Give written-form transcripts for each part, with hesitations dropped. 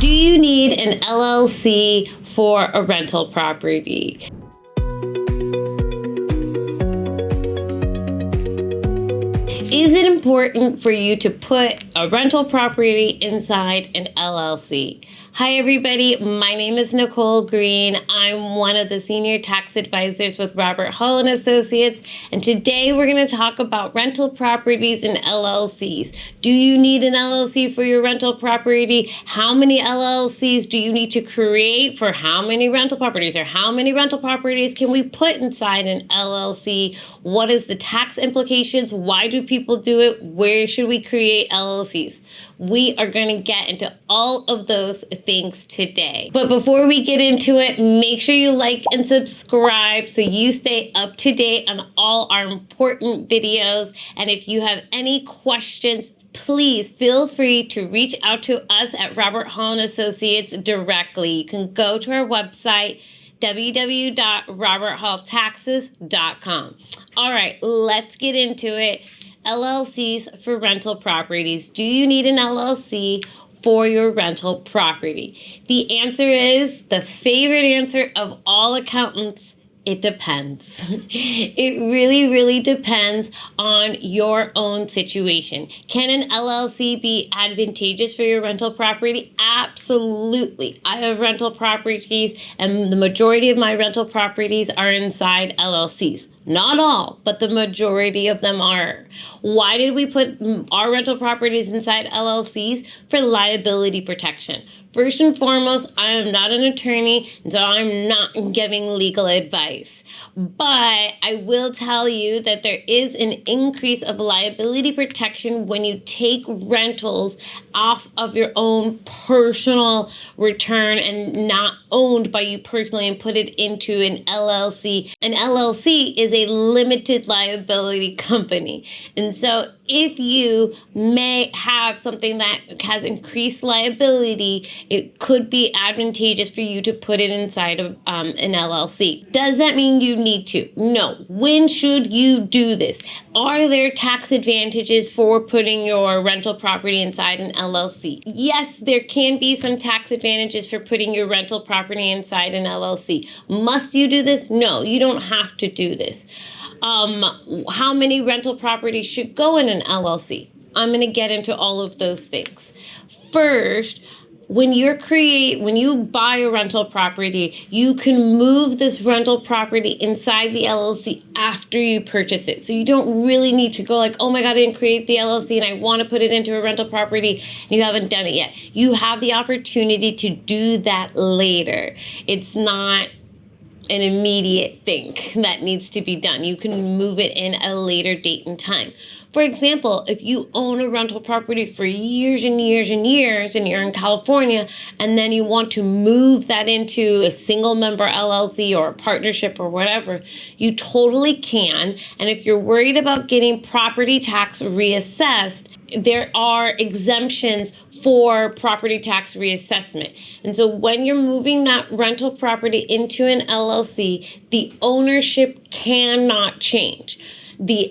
Do you need an LLC for a rental property? Is it important for you to put a rental property inside an LLC? Hi everybody, my name is Nicole Green. I'm one of the senior tax advisors with Robert Hall & Associates, and today we're going to talk about rental properties and LLCs. Do you need an LLC for your rental property? How many LLCs do you need to create for how many rental properties, or how many rental properties can we put inside an LLC? What is the tax implications? Why do people do it? Where should we create LLCs? We are going to get into all of those things today. But before we get into it, make sure you like and subscribe so you stay up to date on all our important videos. And if you have any questions, please feel free to reach out to us at Robert Hall & Associates directly. You can go to our website, www.roberthalltaxes.com. All right, let's get into it. LLCs for rental properties. Do you need an LLC for your rental property? The answer is the favorite answer of all accountants. It depends. It really depends on your own situation. Can an LLC be advantageous for your rental property? Absolutely. I have rental properties, and the majority of my rental properties are inside LLCs. Not all, but the majority of them are. Why did we put our rental properties inside LLCs? For liability protection. First and foremost, I am not an attorney, and so I'm not giving legal advice. But I will tell you that there is an increase of liability protection when you take rentals off of your own personal return and not owned by you personally and put it into an LLC. An LLC is a limited liability company. And so if you may have something that has increased liability, it could be advantageous for you to put it inside of an LLC. Does that mean you need to? No. When should you do this? Are there tax advantages for putting your rental property inside an LLC? Yes, there can be some tax advantages for putting your rental property inside an LLC. Must you do this? No, you don't have to do this. How many rental properties should go in an LLC? I'm going to get into all of those things. First, when you buy a rental property, you can move this rental property inside the LLC after you purchase it. So you don't really need to go like, oh my God, I didn't create the LLC and I want to put it into a rental property, and you haven't done it yet. You have the opportunity to do that later. It's not an immediate thing that needs to be done. You can move it in at a later date and time. For example, if you own a rental property for years and years and years, and you're in California, and then you want to move that into a single member LLC or a partnership or whatever, you totally can. And if you're worried about getting property tax reassessed, there are exemptions for property tax reassessment. And so when you're moving that rental property into an LLC, the ownership cannot change. The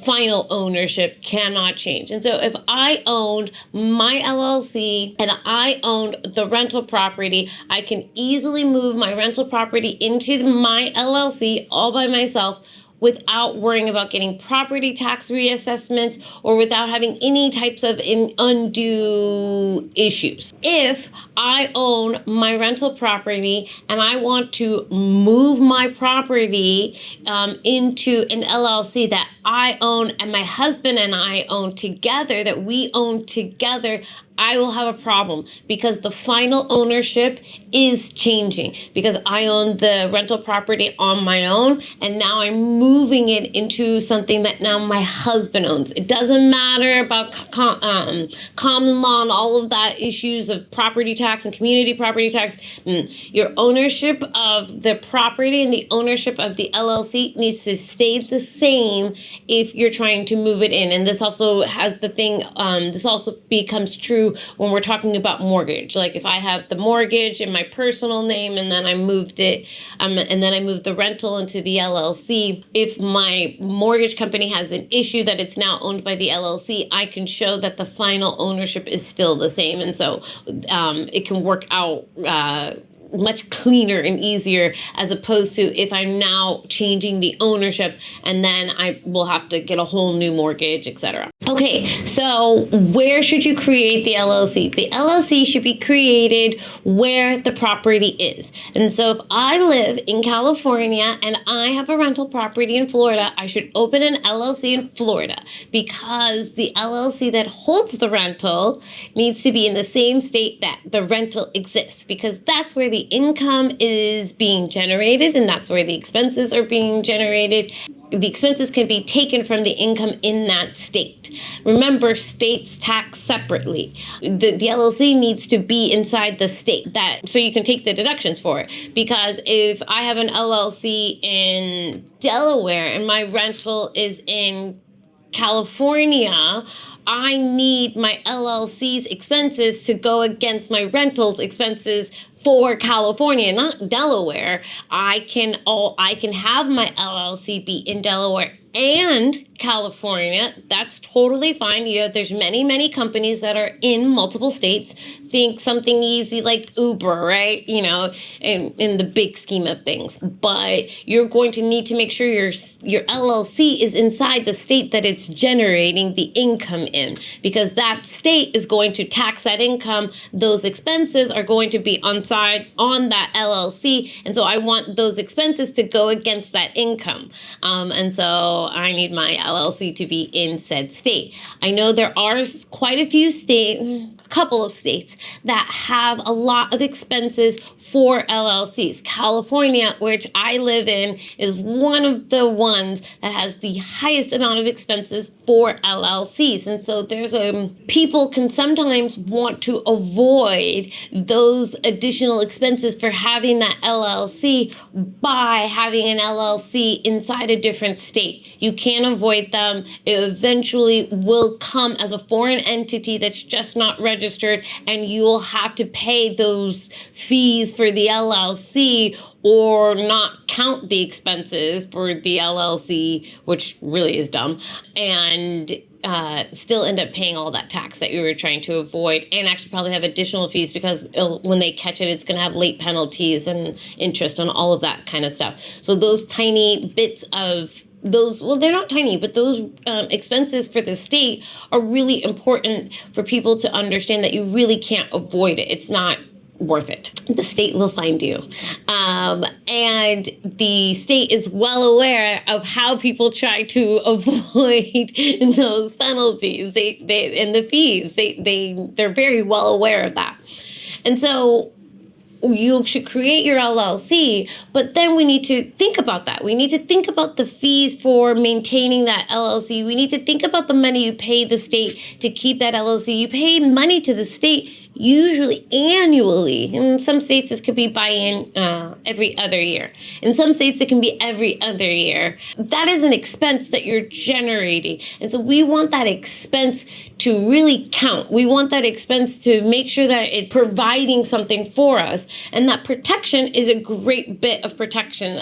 final ownership cannot change. And so if I owned my LLC and I owned the rental property, I can easily move my rental property into my LLC all by myself without worrying about getting property tax reassessments or without having any types of undue issues. If I own my rental property and I want to move my property into an LLC that I own and my husband and I own together, that we own together, I will have a problem because the final ownership is changing because I own the rental property on my own and now I'm moving it into something that now my husband owns. It doesn't matter about common law and all of that issues of property tax and community property tax. Your ownership of the property and the ownership of the LLC needs to stay the same if you're trying to move it in. And this also has the thing, this also becomes true true when we're talking about mortgage. Like if I have the mortgage in my personal name and then I moved it, and then I moved the rental into the LLC, if my mortgage company has an issue that it's now owned by the LLC, I can show that the final ownership is still the same. And so it can work out much cleaner and easier, as opposed to if I'm now changing the ownership and then I will have to get a whole new mortgage, etc. Okay, so where should you create the LLC? The LLC should be created where the property is. And so if I live in California and I have a rental property in Florida, I should open an LLC in Florida, because the LLC that holds the rental needs to be in the same state that the rental exists, because that's where the income is being generated and that's where the expenses are being generated. The expenses can be taken from the income in that state. Remember, states tax separately. The LLC needs to be inside the state, that so you can take the deductions for it. Because if I have an LLC in Delaware and my rental is in California, I need my LLC's expenses to go against my rental's expenses for California, not Delaware. I can have my LLC be in Delaware and California. That's totally fine. There's many companies that are in multiple states. Think something easy like Uber, right? In the big scheme of things. But you're going to need to make sure your LLC is inside the state that it's generating the income in, because that state is going to tax that income. Those expenses are going to be on that LLC, and so I want those expenses to go against that income. And so I need my LLC to be in said state. I know there are quite a few couple of states that have a lot of expenses for LLCs. California, which I live in, is one of the ones that has the highest amount of expenses for LLCs. And so people can sometimes want to avoid those additional expenses for having that LLC by having an LLC inside a different state. You can't avoid them. It eventually will come as a foreign entity that's just not registered, and you will have to pay those fees for the LLC or not count the expenses for the LLC, which really is dumb, and still end up paying all that tax that you were trying to avoid, and actually probably have additional fees, because when they catch it, it's going to have late penalties and interest on all of that kind of stuff. So those tiny bits of they're not tiny, but those expenses for the state are really important for people to understand that you really can't avoid it. It's not worth it. The state will find you. And the state is well aware of how people try to avoid those penalties and the fees. They're very well aware of that. And so you should create your LLC, but then we need to think about that. We need to think about the fees for maintaining that LLC. We need to think about the money you pay the state to keep that LLC. You pay money to the state usually annually. In some states, this could be buy-in every other year. In some states, it can be every other year. That is an expense that you're generating. And so we want that expense to really count. We want that expense to make sure that it's providing something for us. And that protection is a great bit of protection.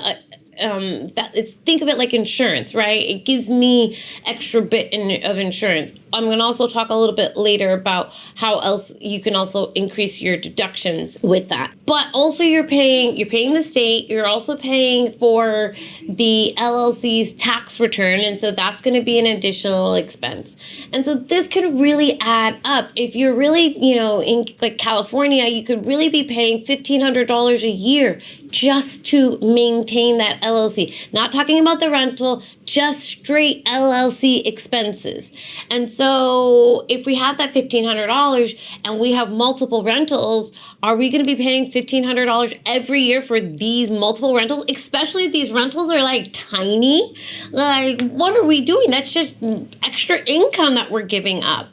Think of it like insurance, right? It gives me extra bit of insurance. I'm going to also talk a little bit later about how else you can also increase your deductions with that. But also you're paying the state, you're also paying for the LLC's tax return, and so that's going to be an additional expense. And so this could really add up. If you're really, in like California, you could really be paying $1,500 a year just to maintain that LLC. Not talking about the rental, just straight LLC expenses. And so if we have that $1,500 and we have multiple rentals, are we going to be paying $1,500 every year for these multiple rentals? Especially if these rentals are like tiny. Like, what are we doing? That's just extra income that we're giving up.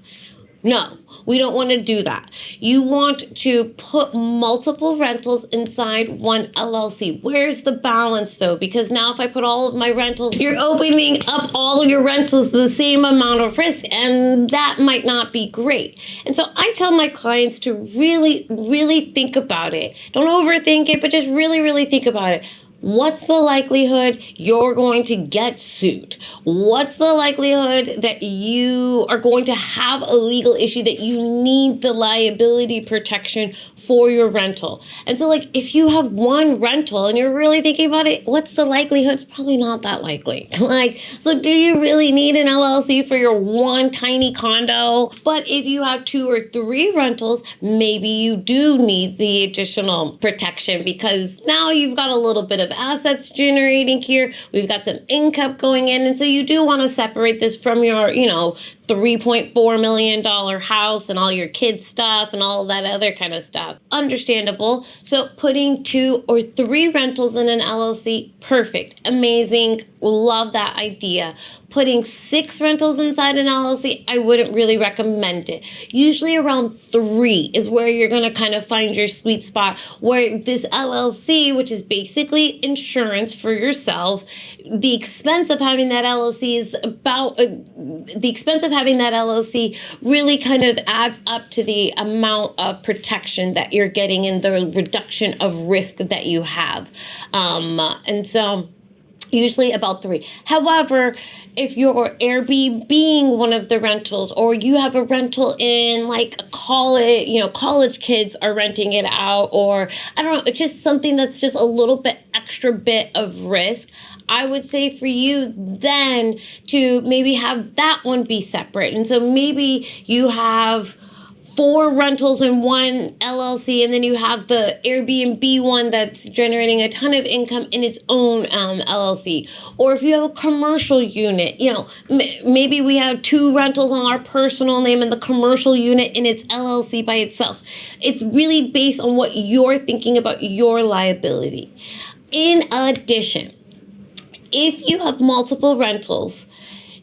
No, We don't want to do that. You want to put multiple rentals inside one LLC. Where's the balance though? Because now if I put all of my rentals, you're opening up all of your rentals to the same amount of risk, and that might not be great. And so I tell my clients to really, really think about it. Don't overthink it, but just really, really think about it. What's the likelihood you're going to get sued? What's the likelihood that you are going to have a legal issue that you need the liability protection for your rental? And so like if you have one rental and you're really thinking about it, what's the likelihood? It's probably not that likely. So do you really need an LLC for your one tiny condo? But if you have 2 or 3 rentals, maybe you do need the additional protection because now you've got a little bit of assets generating here. We've got some income going in. And so you do want to separate this from your, $3.4 million house and all your kids' stuff and all that other kind of stuff. Understandable. So putting 2 or 3 rentals in an LLC, perfect, amazing. Love that idea. Putting 6 rentals inside an LLC, I wouldn't really recommend it. Usually around 3 is where you're going to kind of find your sweet spot, where this LLC, which is basically insurance for yourself, the expense of having that LLC is really kind of adds up to the amount of protection that you're getting and the reduction of risk that you have. And so usually about 3. However, if you're Airbnb one of the rentals, or you have a rental in like a college kids are renting it out, or I don't know, it's just something that's just a little bit extra bit of risk, I would say for you then to maybe have that one be separate. And so maybe you have 4 rentals in one LLC, and then you have the Airbnb one that's generating a ton of income in its own LLC. Or if you have a commercial unit, maybe we have 2 rentals on our personal name and the commercial unit in its LLC by itself. It's really based on what you're thinking about your liability. In addition, if you have multiple rentals,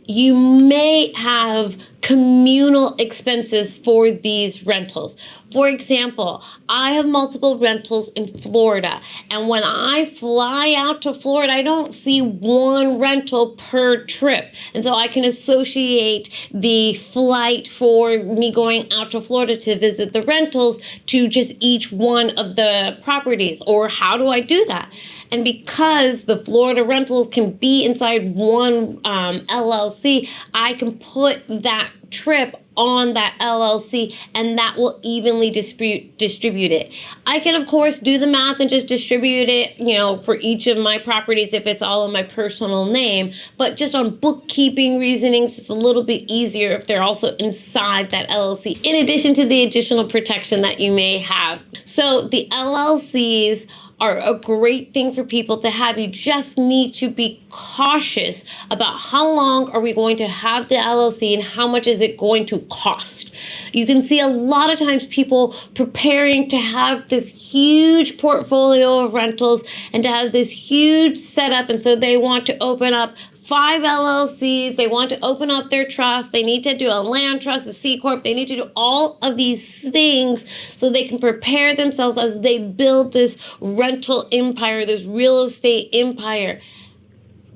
you may have communal expenses for these rentals. For example, I have multiple rentals in Florida, and when I fly out to Florida, I don't see one rental per trip. And so I can associate the flight for me going out to Florida to visit the rentals to just each one of the properties. Or how do I do that? And because the Florida rentals can be inside one LLC, I can put that trip on that LLC, and that will evenly distribute it. I can, of course, do the math and just distribute it, for each of my properties if it's all in my personal name. But just on bookkeeping reasonings, it's a little bit easier if they're also inside that LLC, in addition to the additional protection that you may have. So the LLCs are a great thing for people to have. You just need to be cautious about how long are we going to have the LLC and how much is it going to cost. You can see a lot of times people preparing to have this huge portfolio of rentals and to have this huge setup, and so they want to open up 5 LLCs, they want to open up their trust, they need to do a land trust, a C Corp, they need to do all of these things so they can prepare themselves as they build this rental empire, this real estate empire.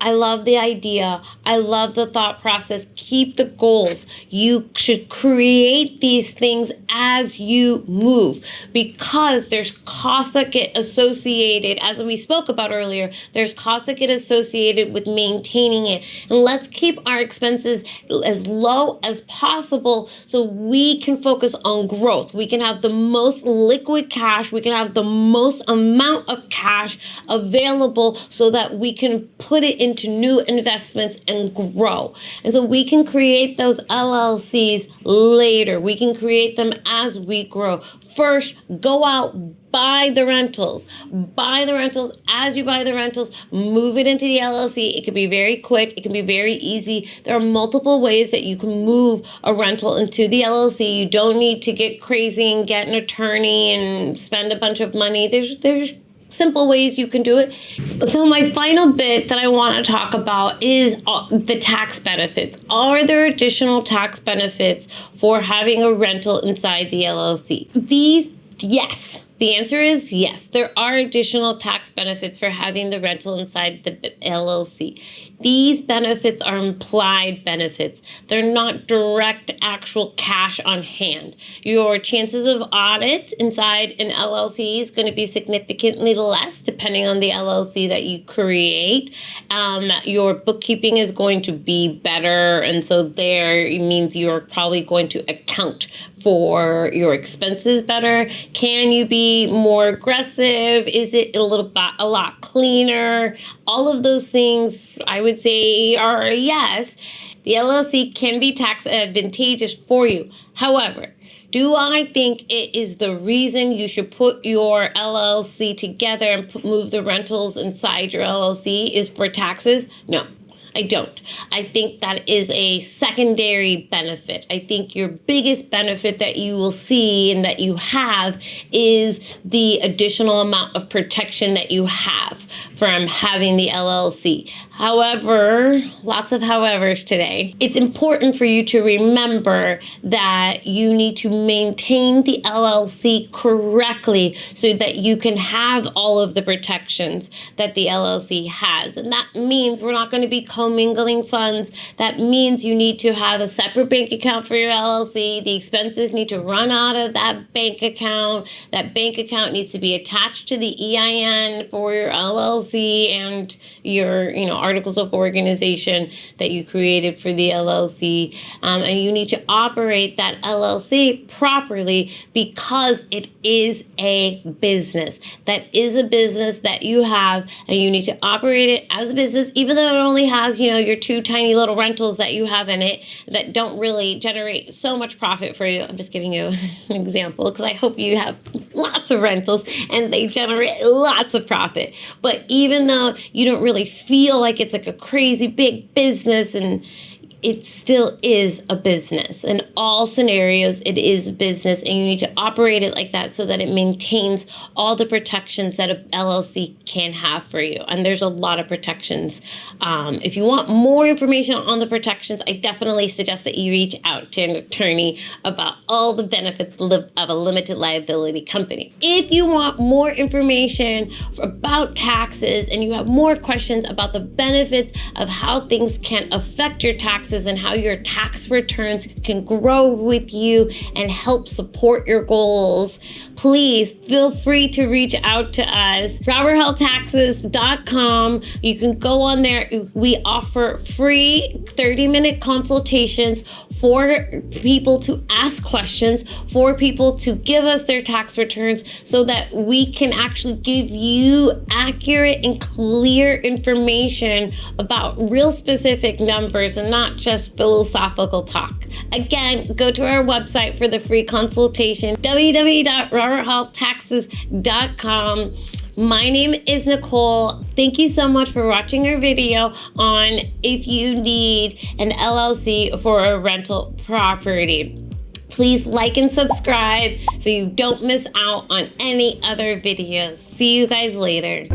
I love the idea. I love the thought process. Keep the goals. You should create these things as you move, because there's costs that get associated, as we spoke about earlier, there's costs that get associated with maintaining it. And let's keep our expenses as low as possible so we can focus on growth. We can have the most liquid cash. We can have the most amount of cash available so that we can put it into new investments and grow. And so we can create those LLCs later. We can create them as we grow. First, go out, buy the rentals. Buy the rentals. As you buy the rentals, move it into the LLC. It can be very quick. It can be very easy. There are multiple ways that you can move a rental into the LLC. You don't need to get crazy and get an attorney and spend a bunch of money. There's simple ways you can do it. So my final bit that I want to talk about is the tax benefits. Are there additional tax benefits for having a rental inside the LLC? Yes. The answer is yes. There are additional tax benefits for having the rental inside the LLC. These benefits are implied benefits. They're not direct actual cash on hand. Your chances of audits inside an LLC is going to be significantly less depending on the LLC that you create. Your bookkeeping is going to be better, and so there it means you're probably going to account for your expenses better. Can you be more aggressive? Is it a lot cleaner? All of those things I would say are yes. The LLC can be tax advantageous for you. However, do I think it is the reason you should put your LLC together and move the rentals inside your LLC is for taxes? No. I don't. I think that is a secondary benefit. I think your biggest benefit that you will see and that you have is the additional amount of protection that you have from having the LLC. However, lots of howevers today. It's important for you to remember that you need to maintain the LLC correctly so that you can have all of the protections that the LLC has. And that means we're not going to be commingling funds. That means you need to have a separate bank account for your LLC. The expenses need to run out of that bank account. That bank account needs to be attached to the EIN for your LLC and your, articles of organization that you created for the LLC. And you need to operate that LLC properly because it is a business. That is a business that you have, and you need to operate it as a business, even though it only has, your two tiny little rentals that you have in it that don't really generate so much profit for you. I'm just giving you an example because I hope you have lots of rentals and they generate lots of profit. But even though you don't really feel like it's like a crazy big business, and it still is a business. In all scenarios, it is a business, and you need to operate it like that so that it maintains all the protections that a LLC can have for you. And there's a lot of protections. If you want more information on the protections, I definitely suggest that you reach out to an attorney about all the benefits of a limited liability company. If you want more information about taxes and you have more questions about the benefits of how things can affect your taxes and how your tax returns can grow with you and help support your goals, please feel free to reach out to us. RobertHallTaxes.com. You can go on there. We offer free 30-minute consultations for people to ask questions, for people to give us their tax returns so that we can actually give you accurate and clear information about real specific numbers and not just philosophical talk. Again, go to our website for the free consultation, www.roberthaltaxes.com. My name is Nicole. Thank you so much for watching our video on if you need an LLC for a rental property. Please like and subscribe so you don't miss out on any other videos. See you guys later.